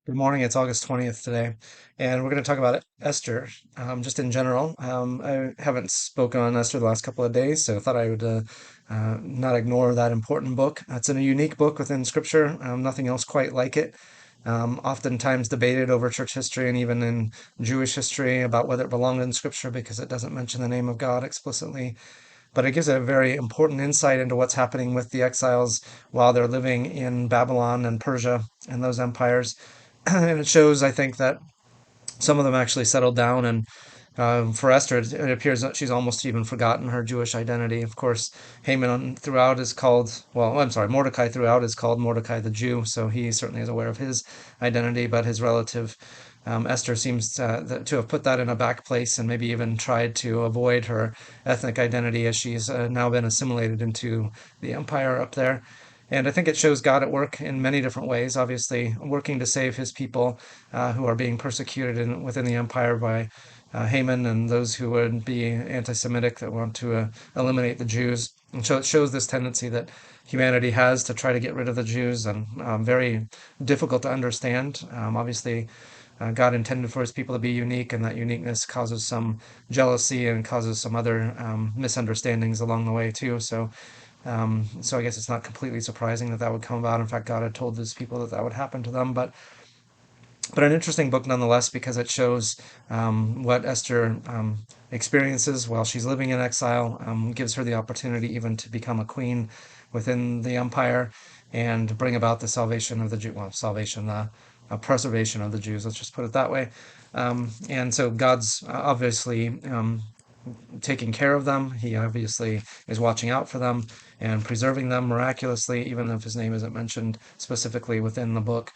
Good morning. It's August 20th today, and we're going to talk about Esther, just in general. I haven't spoken on Esther the last couple of days, so I thought I would not ignore that important book. It's a unique book within Scripture, nothing else quite like it. Oftentimes debated over church history and even in Jewish history about whether it belonged in Scripture because it doesn't mention the name of God explicitly. But it gives a very important insight into what's happening with the exiles while they're living in Babylon and Persia and those empires. And it shows, I think, that some of them actually settled down. And for Esther, it appears that she's almost even forgotten her Jewish identity. Of course, Haman throughout is called, well, I'm sorry, Mordecai throughout is called Mordecai the Jew. So he certainly is aware of his identity, but his relative Esther seems to have put that in a back place and maybe even tried to avoid her ethnic identity as she's now been assimilated into the empire up there. And I think it shows God at work in many different ways, obviously working to save his people who are being persecuted within the empire by Haman and those who would be anti Semitic that want to eliminate the Jews. And so it shows this tendency that humanity has to try to get rid of the Jews, and very difficult to understand. Obviously, God intended for his people to be unique, and that uniqueness causes some jealousy and causes some other misunderstandings along the way, too. So I guess it's not completely surprising that that would come about. In fact, God had told his people that that would happen to them. But an interesting book nonetheless because it shows what Esther experiences while she's living in exile, gives her the opportunity even to become a queen within the empire and bring about the salvation of the Jew, well, salvation, preservation of the Jews. Let's just put it that way. And so God's obviously taking care of them. He obviously is watching out for them and preserving them miraculously, even if his name isn't mentioned specifically within the book.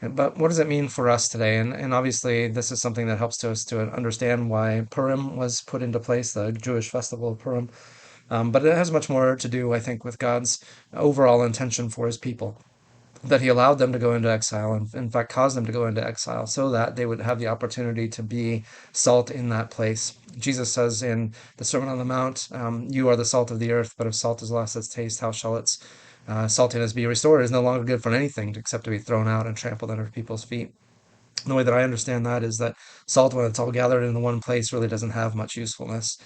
But what does it mean for us today? And obviously, this is something that helps to us to understand why Purim was put into place, the Jewish festival of Purim. But it has much more to do, I think, with God's overall intention for his people, that he allowed them to go into exile, and in fact caused them to go into exile so that they would have the opportunity to be salt in that place. Jesus says in the Sermon on the Mount, you are the salt of the earth, but if salt has lost its taste, how shall its saltiness be restored? It is no longer good for anything except to be thrown out and trampled under people's feet. The way that I understand that is that salt, when it's all gathered in one place, really doesn't have much usefulness.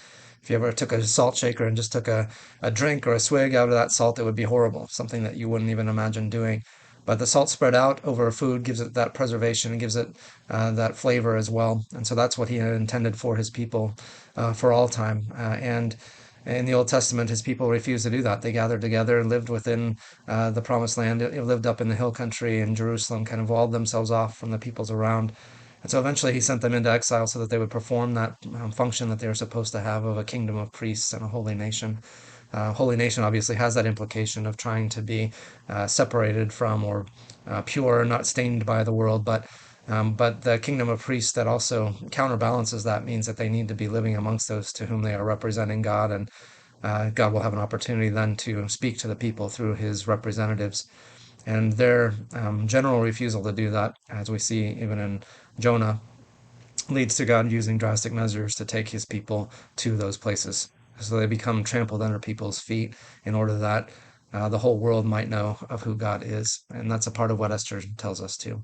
If you ever took a salt shaker and just took a drink or a swig out of that salt, it would be horrible, something that you wouldn't even imagine doing. But the salt spread out over food gives it that preservation and gives it that flavor as well. And so that's what he had intended for his people for all time. And in the Old Testament, his people refused to do that. They gathered together and lived within the promised land. It lived up in the hill country in Jerusalem, kind of walled themselves off from the peoples around. And so eventually he sent them into exile so that they would perform that function that they were supposed to have of a kingdom of priests and a holy nation. Holy nation obviously has that implication of trying to be separated from or pure, not stained by the world, but the kingdom of priests that also counterbalances that means that they need to be living amongst those to whom they are representing God, and God will have an opportunity then to speak to the people through his representatives. And their general refusal to do that, as we see even in Jonah, leads to God using drastic measures to take his people to those places. So they become trampled under people's feet in order that the whole world might know of who God is. And that's a part of what Esther tells us too.